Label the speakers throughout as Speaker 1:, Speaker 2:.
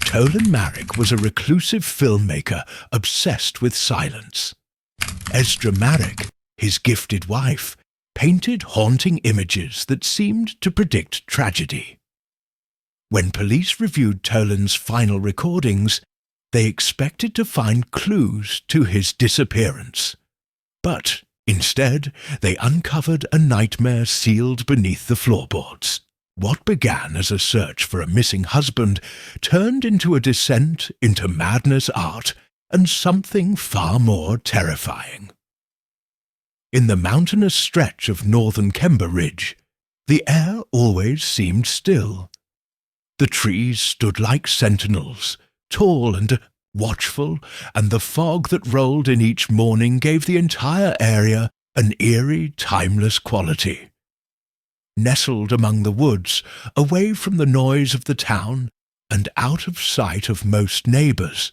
Speaker 1: Tolen Marrick was a reclusive filmmaker obsessed with silence. Esdra Marrick, his gifted wife, painted haunting images that seemed to predict tragedy. When police reviewed Tolen's final recordings, they expected to find clues to his disappearance. But instead, they uncovered a nightmare sealed beneath the floorboards. What began as a search for a missing husband turned into a descent into madness art and something far more terrifying. In the mountainous stretch of northern Kemba Ridge, the air always seemed still. The trees stood like sentinels, tall and watchful, and the fog that rolled in each morning gave the entire area an eerie, timeless quality. Nestled among the woods, away from the noise of the town and out of sight of most neighbours,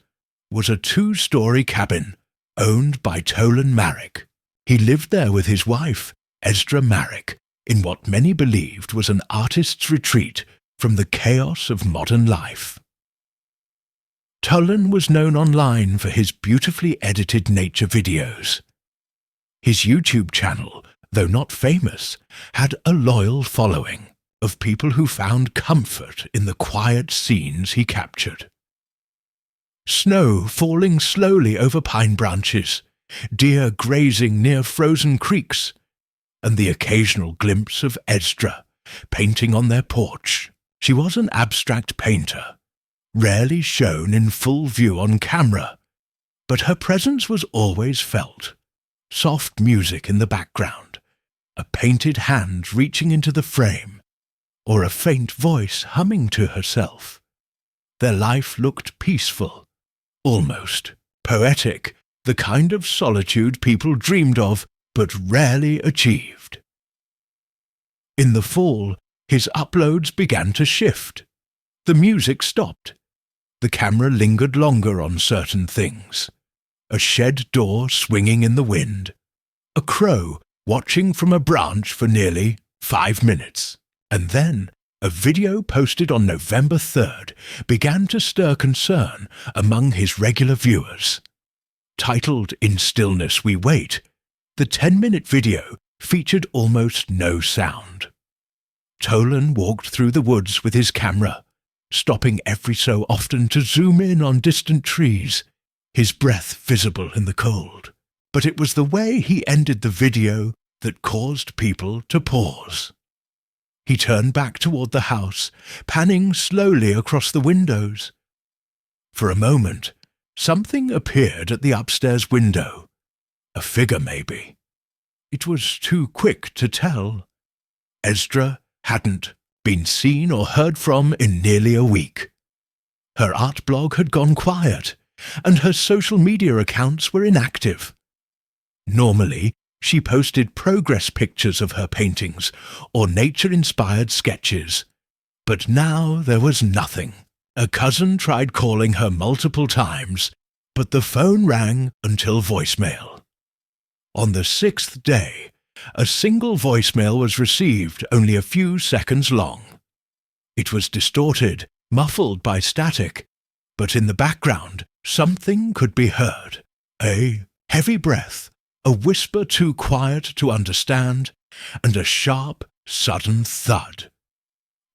Speaker 1: was a 2-story cabin owned by Tolen Marrick. He lived there with his wife, Esdra Marrick, in what many believed was an artist's retreat from the chaos of modern life. Tolen was known online for his beautifully edited nature videos. His YouTube channel, though not famous, had a loyal following of people who found comfort in the quiet scenes he captured. Snow falling slowly over pine branches, deer grazing near frozen creeks, and the occasional glimpse of Esdra painting on their porch. She was an abstract painter, rarely shown in full view on camera, but her presence was always felt. Soft music in the background, a painted hand reaching into the frame, or a faint voice humming to herself. Their life looked peaceful, almost poetic, the kind of solitude people dreamed of but rarely achieved. In the fall, his uploads began to shift. The music stopped. The camera lingered longer on certain things. A shed door swinging in the wind. A crow watching from a branch for nearly 5 minutes. And then, a video posted on November 3rd began to stir concern among his regular viewers. Titled "In Stillness We Wait," the 10-minute video featured almost no sound. Tolen walked through the woods with his camera, stopping every so often to zoom in on distant trees, his breath visible in the cold. But it was the way he ended the video that caused people to pause. He turned back toward the house, panning slowly across the windows. For a moment, something appeared at the upstairs window. A figure, maybe. It was too quick to tell. Esdra hadn't been seen or heard from in nearly a week. Her art blog had gone quiet, and her social media accounts were inactive. Normally, she posted progress pictures of her paintings or nature-inspired sketches, but now there was nothing. A cousin tried calling her multiple times, but the phone rang until voicemail. On the 6th day, a single voicemail was received only a few seconds long. It was distorted, muffled by static, but in the background something could be heard. A heavy breath, a whisper too quiet to understand, and a sharp, sudden thud.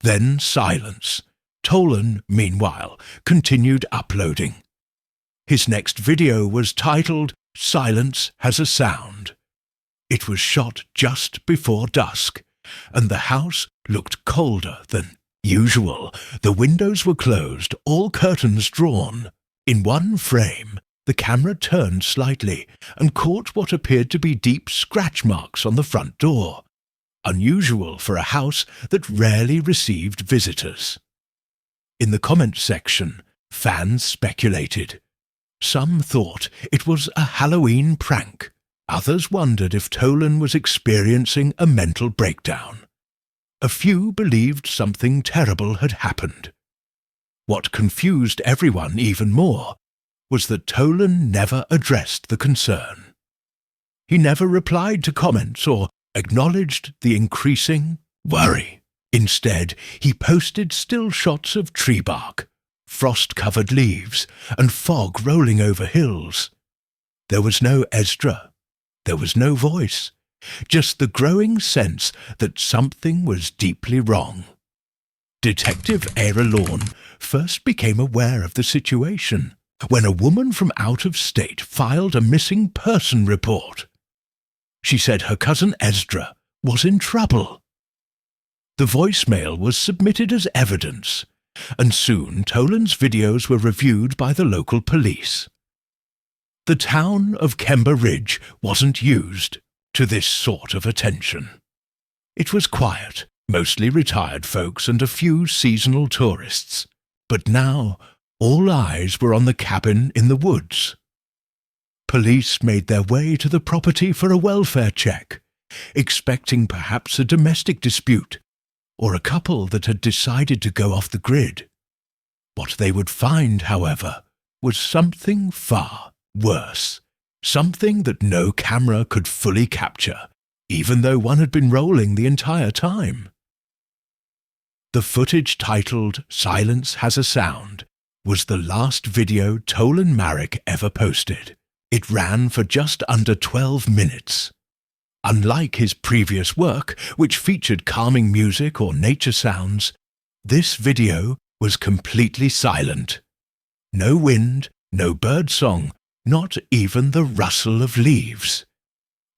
Speaker 1: Then silence. Tolen, meanwhile, continued uploading. His next video was titled "Silence Has a Sound." It was shot just before dusk, and the house looked colder than usual. The windows were closed, all curtains drawn. In one frame, the camera turned slightly and caught what appeared to be deep scratch marks on the front door, unusual for a house that rarely received visitors. In the comments section, fans speculated. Some thought it was a Halloween prank. Others wondered if Tolen was experiencing a mental breakdown. A few believed something terrible had happened. What confused everyone even more was that Tolen never addressed the concern. He never replied to comments or acknowledged the increasing worry. Instead, he posted still shots of tree bark, frost-covered leaves, and fog rolling over hills. There was no Esdra. There was no voice. Just the growing sense that something was deeply wrong. Detective Esdra Marrick first became aware of the situation when a woman from out of state filed a missing person report. She said her cousin Esdra was in trouble. The voicemail was submitted as evidence, and soon Tolen's videos were reviewed by the local police. The town of Kemba Ridge wasn't used to this sort of attention. It was quiet, mostly retired folks and a few seasonal tourists. But now all eyes were on the cabin in the woods. Police made their way to the property for a welfare check, expecting perhaps a domestic dispute or a couple that had decided to go off the grid. What they would find, however, was something far worse, something that no camera could fully capture, even though one had been rolling the entire time. The footage titled "Silence Has a Sound" was the last video Tolen Marrick ever posted. It ran for just under 12 minutes. Unlike his previous work, which featured calming music or nature sounds, this video was completely silent. No wind, no birdsong, not even the rustle of leaves.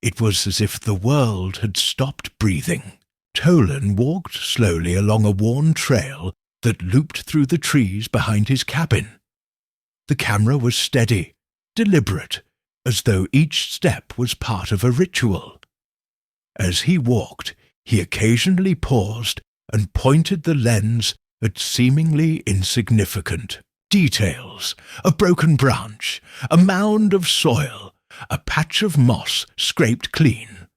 Speaker 1: It was as if the world had stopped breathing. Tolen walked slowly along a worn trail that looped through the trees behind his cabin. The camera was steady, deliberate, as though each step was part of a ritual. As he walked, he occasionally paused and pointed the lens at seemingly insignificant details: a broken branch, a mound of soil, a patch of moss scraped clean.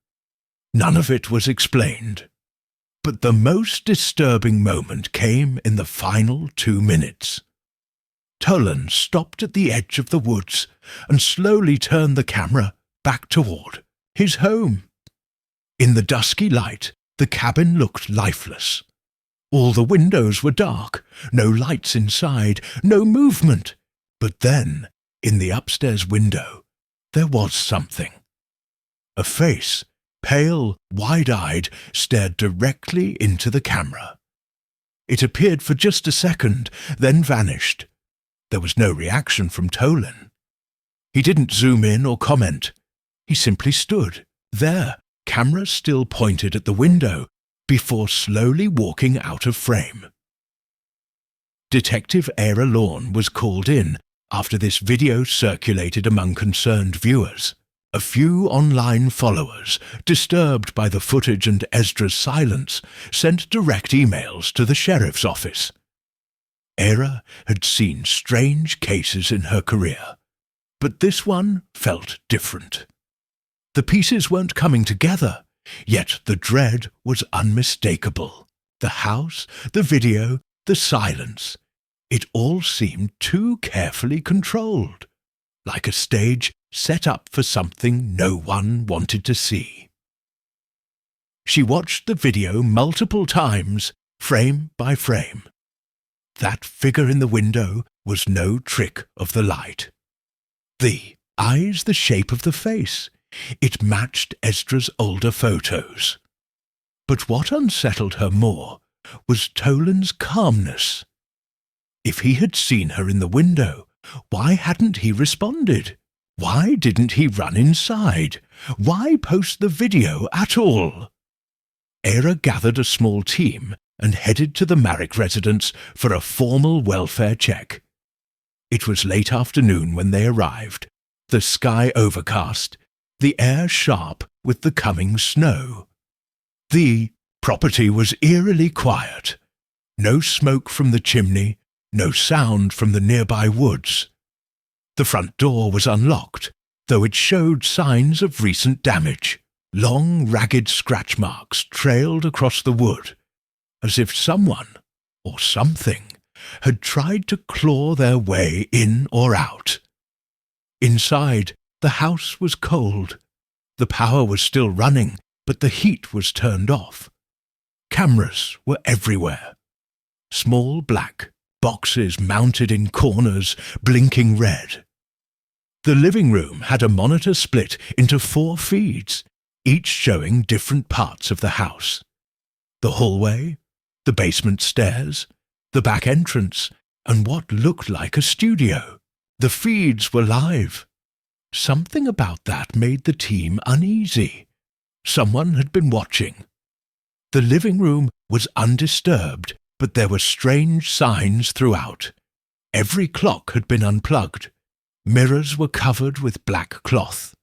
Speaker 1: None of it was explained. But the most disturbing moment came in the final 2 minutes. Tolen stopped at the edge of the woods and slowly turned the camera back toward his home. In the dusky light, the cabin looked lifeless. All the windows were dark, no lights inside, no movement. But then, in the upstairs window, there was something. A face, pale, wide-eyed, stared directly into the camera. It appeared for just a second, then vanished. There was no reaction from Tolen. He didn't zoom in or comment. He simply stood there, camera still pointed at the window, before slowly walking out of frame. Detective Esdra Marrick was called in after this video circulated among concerned viewers. A few online followers, disturbed by the footage and Esdra's silence, sent direct emails to the sheriff's office. Esdra had seen strange cases in her career, but this one felt different. The pieces weren't coming together, yet the dread was unmistakable. The house, the video, the silence. It all seemed too carefully controlled, like a stage set up for something no one wanted to see. She watched the video multiple times, frame by frame. That figure in the window was no trick of the light. The eyes, the shape of the face. It matched Esdra's older photos. But what unsettled her more was Tolen's calmness. If he had seen her in the window, why hadn't he responded? Why didn't he run inside? Why post the video at all? Esdra gathered a small team and headed to the Marrick residence for a formal welfare check. It was late afternoon when they arrived, the sky overcast, the air sharp with the coming snow. The property was eerily quiet. No smoke from the chimney, no sound from the nearby woods. The front door was unlocked, though it showed signs of recent damage. Long, ragged scratch marks trailed across the wood, as if someone, or something, had tried to claw their way in or out. Inside, the house was cold. The power was still running, but the heat was turned off. Cameras were everywhere. Small black, boxes mounted in corners, blinking red. The living room had a monitor split into 4 feeds, each showing different parts of the house. The hallway, the basement stairs, the back entrance, and what looked like a studio. The feeds were live. Something about that made the team uneasy. Someone had been watching. The living room was undisturbed, but there were strange signs throughout. Every clock had been unplugged. Mirrors were covered with black cloth.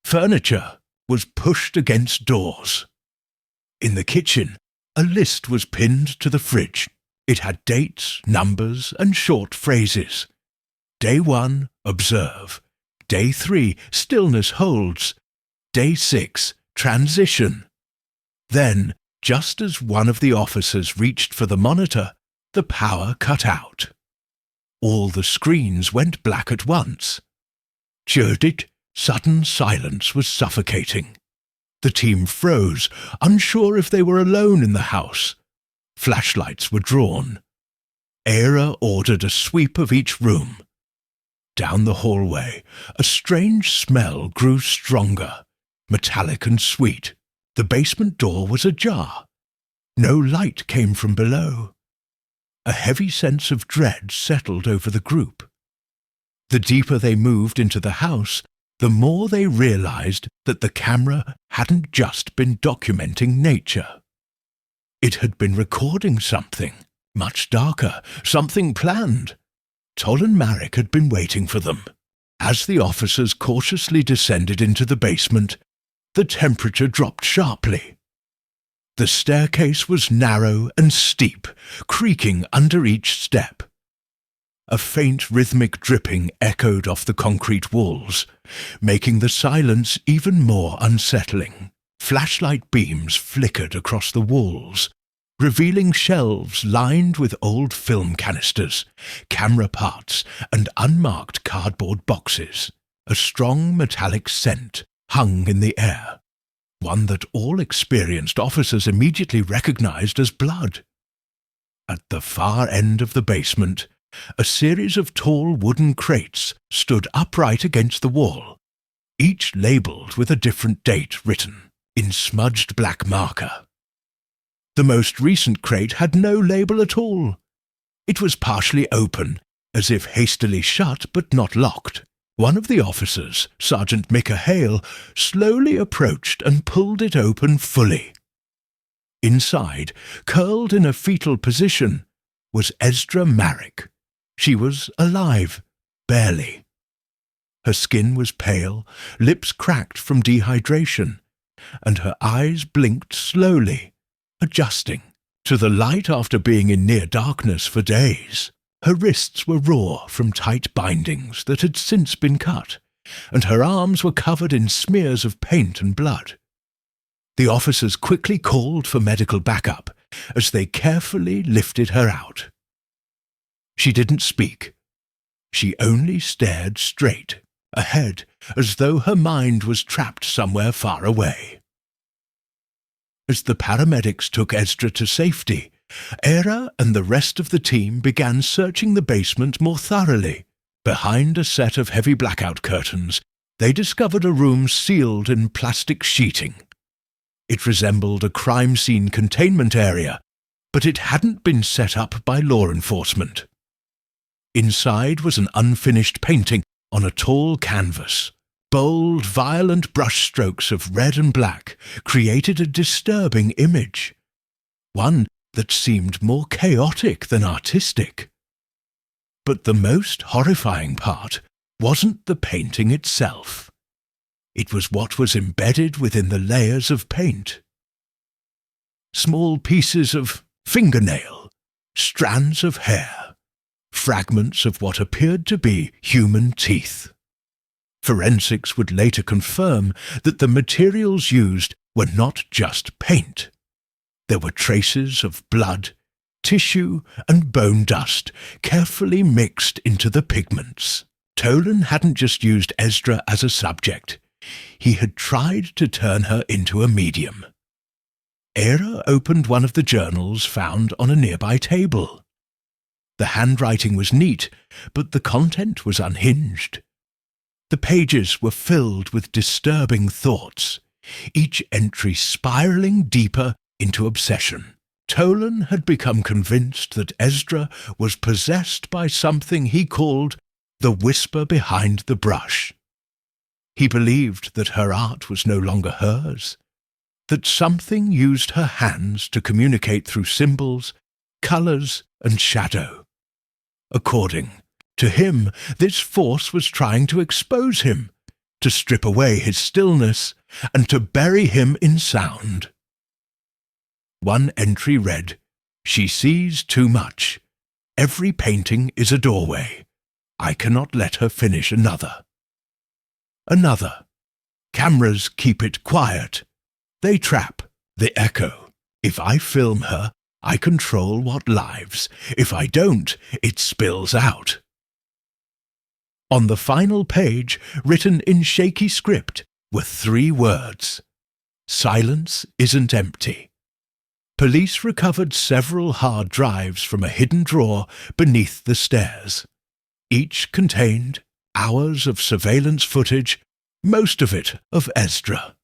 Speaker 1: Furniture was pushed against doors. In the kitchen, a list was pinned to the fridge. It had dates, numbers, and short phrases. Day 1, observe. Day 3, stillness holds. Day 6, transition. Then, just as one of the officers reached for the monitor, the power cut out. All the screens went black at once. Judith, sudden silence was suffocating. The team froze, unsure if they were alone in the house. Flashlights were drawn. Esdra ordered a sweep of each room. Down the hallway, a strange smell grew stronger, metallic and sweet. The basement door was ajar. No light came from below. A heavy sense of dread settled over the group. The deeper they moved into the house, the more they realized that the camera hadn't just been documenting nature. It had been recording something, much darker, something planned. Tolen Marrick had been waiting for them. As the officers cautiously descended into the basement, the temperature dropped sharply. The staircase was narrow and steep, creaking under each step. A faint rhythmic dripping echoed off the concrete walls, making the silence even more unsettling. Flashlight beams flickered across the walls, revealing shelves lined with old film canisters, camera parts, and unmarked cardboard boxes. A strong metallic scent hung in the air, one that all experienced officers immediately recognized as blood. At the far end of the basement, a series of tall wooden crates stood upright against the wall, each labelled with a different date written in smudged black marker. The most recent crate had no label at all. It was partially open, as if hastily shut but not locked. One of the officers, Sergeant Micah Hale, slowly approached and pulled it open fully. Inside, curled in a fetal position, was Esdra Marrick. She was alive, barely. Her skin was pale, lips cracked from dehydration, and her eyes blinked slowly, adjusting to the light after being in near darkness for days. Her wrists were raw from tight bindings that had since been cut, and her arms were covered in smears of paint and blood. The officers quickly called for medical backup as they carefully lifted her out. She didn't speak. She only stared straight ahead, as though her mind was trapped somewhere far away. As the paramedics took Esdra to safety, Esdra and the rest of the team began searching the basement more thoroughly. Behind a set of heavy blackout curtains, they discovered a room sealed in plastic sheeting. It resembled a crime scene containment area, but it hadn't been set up by law enforcement. Inside was an unfinished painting on a tall canvas. Bold, violent brushstrokes of red and black created a disturbing image, one that seemed more chaotic than artistic. But the most horrifying part wasn't the painting itself. It was what was embedded within the layers of paint. Small pieces of fingernail, strands of hair, fragments of what appeared to be human teeth. Forensics would later confirm that the materials used were not just paint. There were traces of blood, tissue, and bone dust carefully mixed into the pigments. Tolen hadn't just used Esdra as a subject. He had tried to turn her into a medium. Esdra opened one of the journals found on a nearby table. The handwriting was neat, but the content was unhinged. The pages were filled with disturbing thoughts, each entry spiraling deeper into obsession. Tolen had become convinced that Esdra was possessed by something he called the whisper behind the brush. He believed that her art was no longer hers, that something used her hands to communicate through symbols, colours, and shadow. According to him, this force was trying to expose him, to strip away his stillness, and to bury him in sound. One entry read, "She sees too much. Every painting is a doorway. I cannot let her finish another." Another, "Cameras keep it quiet. They trap, they echo. If I film her, I control what lives. If I don't, it spills out." On the final page, written in shaky script, were 3 words. "Silence isn't empty." Police recovered several hard drives from a hidden drawer beneath the stairs. Each contained hours of surveillance footage, most of it of Esdra.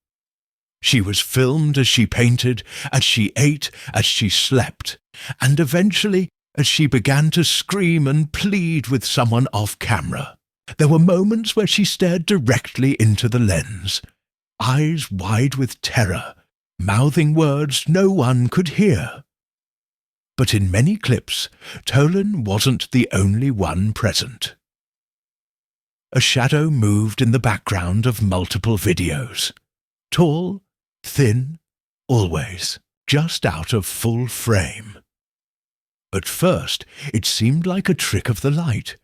Speaker 1: She was filmed as she painted, as she ate, as she slept, and eventually as she began to scream and plead with someone off camera. There were moments where she stared directly into the lens, eyes wide with terror, mouthing words no one could hear. But in many clips, Tolen wasn't the only one present. A shadow moved in the background of multiple videos. Tall, thin, always, just out of full frame. At first, it seemed like a trick of the light,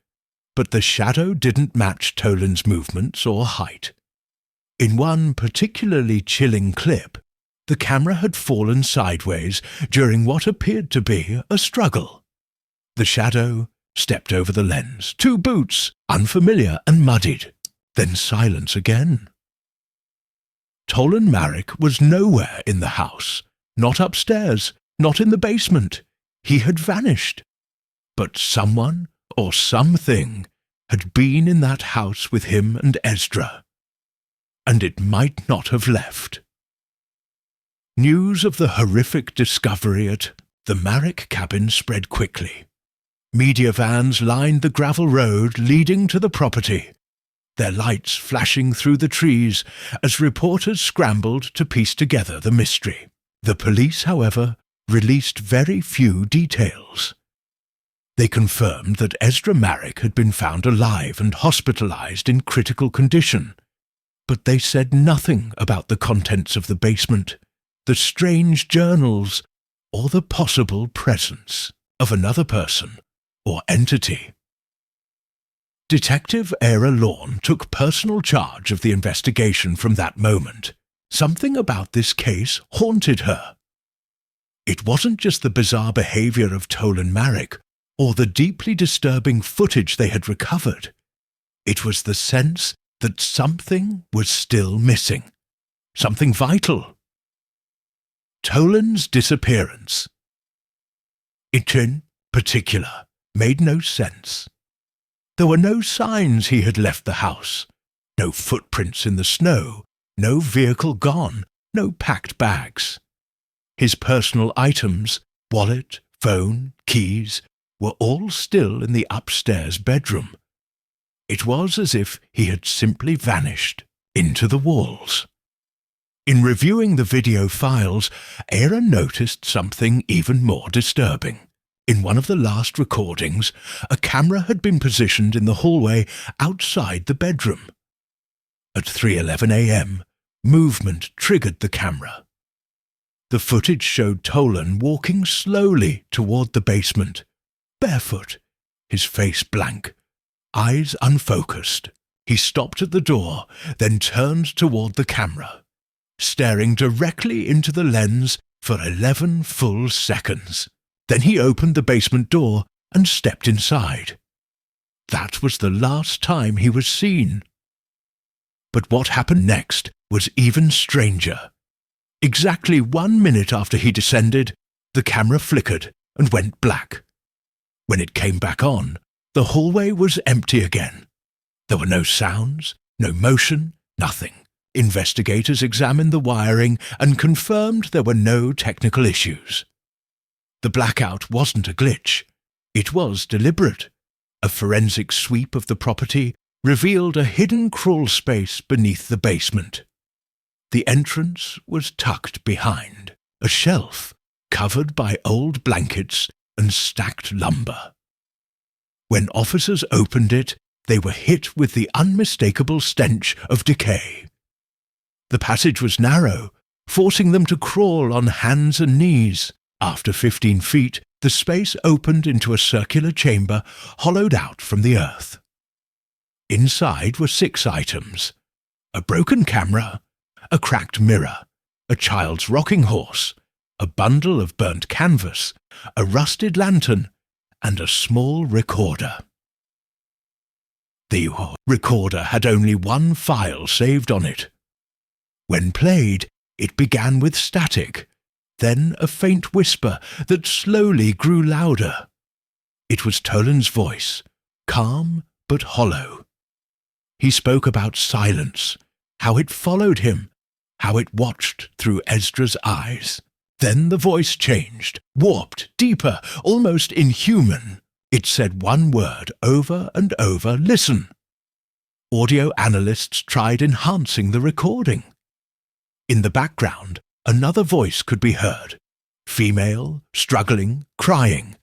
Speaker 1: but the shadow didn't match Tolen's movements or height. In one particularly chilling clip, the camera had fallen sideways during what appeared to be a struggle. The shadow stepped over the lens, 2 boots, unfamiliar and muddied, then silence again. Tolen Marrick was nowhere in the house, not upstairs, not in the basement. He had vanished. But someone or something had been in that house with him and Esdra, and it might not have left. News of the horrific discovery at the Marrick cabin spread quickly. Media vans lined the gravel road leading to the property, their lights flashing through the trees as reporters scrambled to piece together the mystery. The police, however, released very few details. They confirmed that Esdra Marrick had been found alive and hospitalized in critical condition, but they said nothing about the contents of the basement, the strange journals, or the possible presence of another person or entity. Detective Esdra Marrick took personal charge of the investigation from that moment. Something about this case haunted her. It wasn't just the bizarre behavior of Tolen Marrick or the deeply disturbing footage they had recovered. It was the sense that something was still missing, something vital. Tolen's disappearance. It, in particular, made no sense. There were no signs he had left the house, no footprints in the snow, no vehicle gone, no packed bags. His personal items, wallet, phone, keys, were all still in the upstairs bedroom. It was as if he had simply vanished into the walls. In reviewing the video files, Esdra noticed something even more disturbing. In one of the last recordings, a camera had been positioned in the hallway outside the bedroom. At 3:11 a.m., movement triggered the camera. The footage showed Tolen walking slowly toward the basement, barefoot, his face blank, eyes unfocused. He stopped at the door, then turned toward the camera, staring directly into the lens for 11 full seconds. Then he opened the basement door and stepped inside. That was the last time he was seen. But what happened next was even stranger. Exactly 1 minute after he descended, the camera flickered and went black. When it came back on, the hallway was empty again. There were no sounds, no motion, nothing. Investigators examined the wiring and confirmed there were no technical issues. The blackout wasn't a glitch. It was deliberate. A forensic sweep of the property revealed a hidden crawl space beneath the basement. The entrance was tucked behind a shelf covered by old blankets and stacked lumber. When officers opened it, they were hit with the unmistakable stench of decay. The passage was narrow, forcing them to crawl on hands and knees. After 15 feet, the space opened into a circular chamber hollowed out from the earth. Inside were 6 items: a broken camera, a cracked mirror, a child's rocking horse, a bundle of burnt canvas, a rusted lantern, and a small recorder. The recorder had only one file saved on it. When played, it began with static, then a faint whisper that slowly grew louder. It was Tolen's voice, calm but hollow. He spoke about silence, how it followed him, how it watched through Esdra's eyes. Then the voice changed, warped, deeper, almost inhuman. It said one word over and over: listen. Audio analysts tried enhancing the recording. In the background, another voice could be heard. Female, struggling, crying.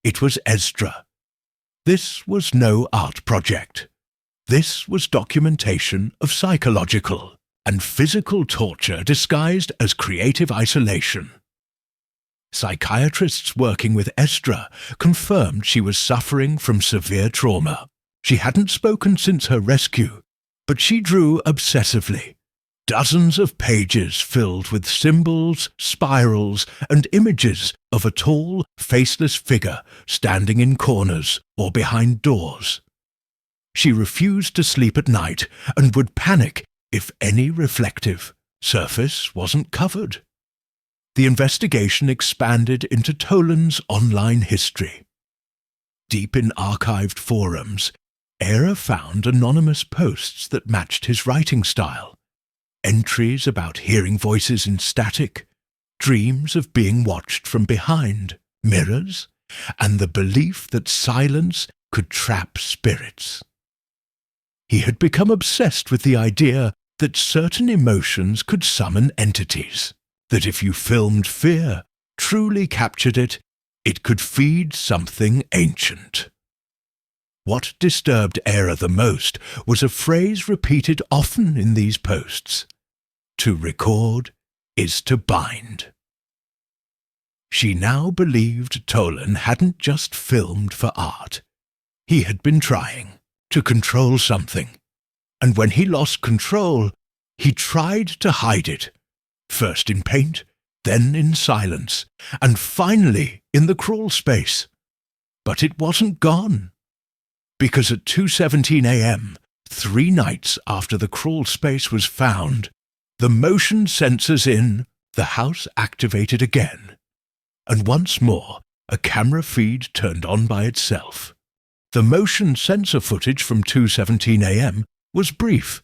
Speaker 1: It was Esdra. This was no art project. This was documentation of psychological and physical torture disguised as creative isolation. Psychiatrists working with Esdra confirmed she was suffering from severe trauma. She hadn't spoken since her rescue, but she drew obsessively. Dozens of pages filled with symbols, spirals, and images of a tall, faceless figure standing in corners or behind doors. She refused to sleep at night and would panic if any reflective surface wasn't covered. The investigation expanded into Tolen's online history. Deep in archived forums, Esdra found anonymous posts that matched his writing style. Entries about hearing voices in static, dreams of being watched from behind, mirrors, and the belief that silence could trap spirits. He had become obsessed with the idea that certain emotions could summon entities, that if you filmed fear, truly captured it, it could feed something ancient. What disturbed Esdra the most was a phrase repeated often in these posts: to record is to bind. She now believed Tolen hadn't just filmed for art. He had been trying to control something, and when he lost control, he tried to hide it, first in paint, then in silence, and finally in the crawl space. But it wasn't gone, because at 2:17 a.m., 3 nights after the crawl space was found, the motion sensors in the house activated again, and once more a camera feed turned on by itself. The motion sensor footage from 2:17 a.m. was brief,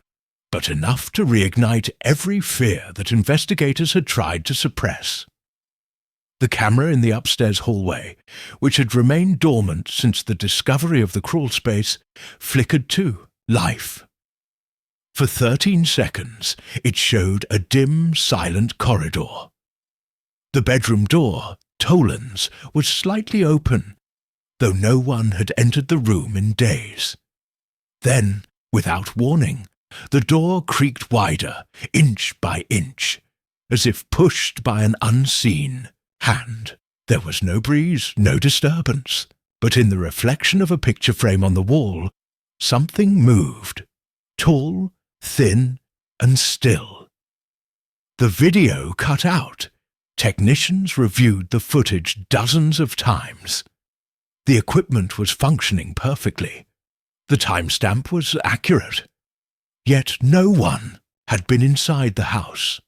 Speaker 1: but enough to reignite every fear that investigators had tried to suppress. The camera in the upstairs hallway, which had remained dormant since the discovery of the crawl space, flickered to life. For 13 seconds, it showed a dim, silent corridor. The bedroom door, Tolen's, was slightly open, though no one had entered the room in days. Then, without warning, the door creaked wider, inch by inch, as if pushed by an unseen hand. There was no breeze, no disturbance, but in the reflection of a picture frame on the wall, something moved, tall, thin, and still. The video cut out. Technicians reviewed the footage dozens of times. The equipment was functioning perfectly. The timestamp was accurate. Yet no one had been inside the house.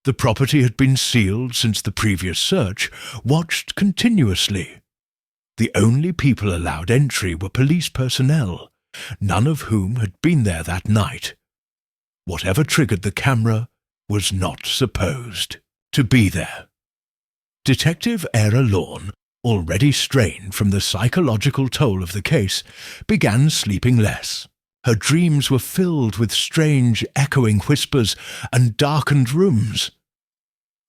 Speaker 1: The property had been sealed since the previous search, watched continuously. The only people allowed entry were police personnel, none of whom had been there that night. Whatever triggered the camera was not supposed to be there. Detective Era Lorne, already strained from the psychological toll of the case, began sleeping less. Her dreams were filled with strange, echoing whispers and darkened rooms.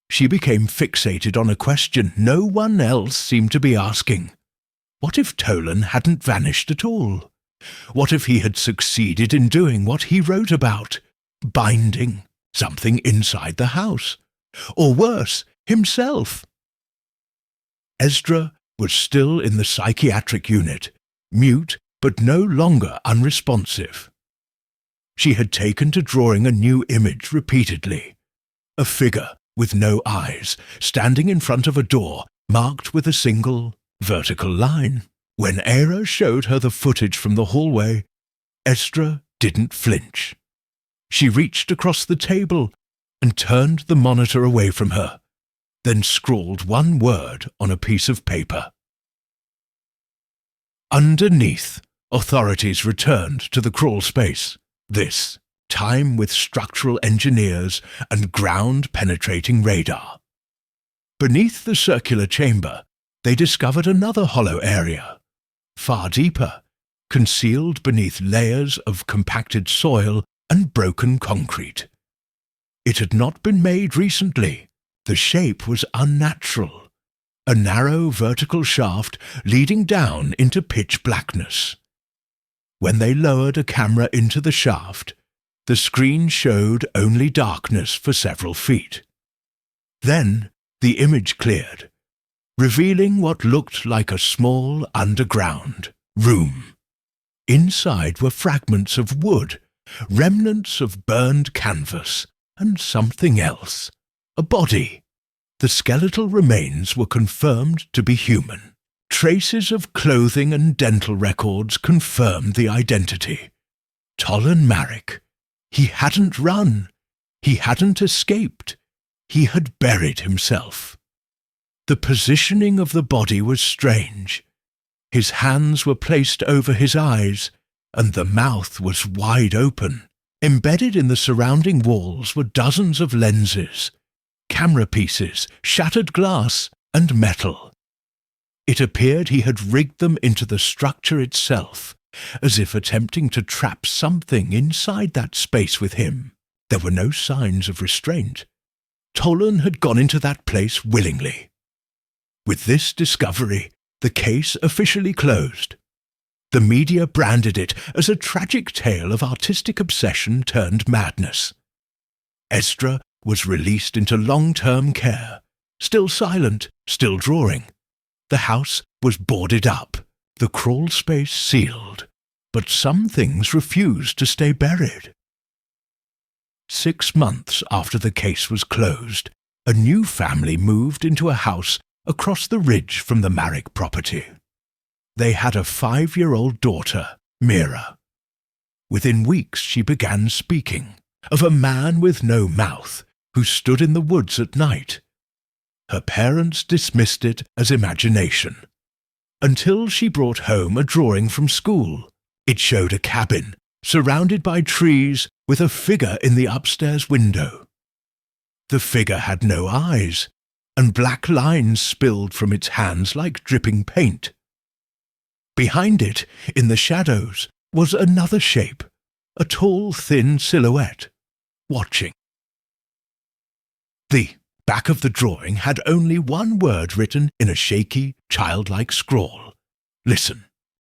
Speaker 1: She became fixated on a question no one else seemed to be asking. What if Tolen hadn't vanished at all? What if he had succeeded in doing what he wrote about? Binding something inside the house? Or worse, himself? Esdra was still in the psychiatric unit, mute but no longer unresponsive. She had taken to drawing a new image repeatedly. A figure with no eyes, standing in front of a door marked with a single vertical line. When Era showed her the footage from the hallway, Esdra didn't flinch. She reached across the table and turned the monitor away from her, then scrawled one word on a piece of paper. Underneath, authorities returned to the crawl space, this time with structural engineers and ground-penetrating radar. Beneath the circular chamber, they discovered another hollow area, far deeper, concealed beneath layers of compacted soil and broken concrete. It had not been made recently. The shape was unnatural, a narrow vertical shaft leading down into pitch blackness. When they lowered a camera into the shaft, the screen showed only darkness for several feet. Then the image cleared, revealing what looked like a small underground room. Inside were fragments of wood, remnants of burned canvas, and something else, a body. The skeletal remains were confirmed to be human. Traces of clothing and dental records confirmed the identity. Tolen Marrick. He hadn't run. He hadn't escaped. He had buried himself. The positioning of the body was strange. His hands were placed over his eyes, and the mouth was wide open. Embedded in the surrounding walls were dozens of lenses, camera pieces, shattered glass, and metal. It appeared he had rigged them into the structure itself, as if attempting to trap something inside that space with him. There were no signs of restraint. Tolen had gone into that place willingly. With this discovery, the case officially closed. The media branded it as a tragic tale of artistic obsession turned madness. Esdra was released into long-term care, still silent, still drawing. The house was boarded up, the crawl space sealed, but some things refused to stay buried. 6 months after the case was closed, a new family moved into a house across the ridge from the Marrick property. They had a 5-year-old daughter, Mira. Within weeks she began speaking, of a man with no mouth who stood in the woods at night. Her parents dismissed it as imagination, until she brought home a drawing from school. It showed a cabin, surrounded by trees, with a figure in the upstairs window. The figure had no eyes, and black lines spilled from its hands like dripping paint. Behind it, in the shadows, was another shape, a tall, thin silhouette, watching. The back of the drawing had only one word written in a shaky, childlike scrawl. Listen.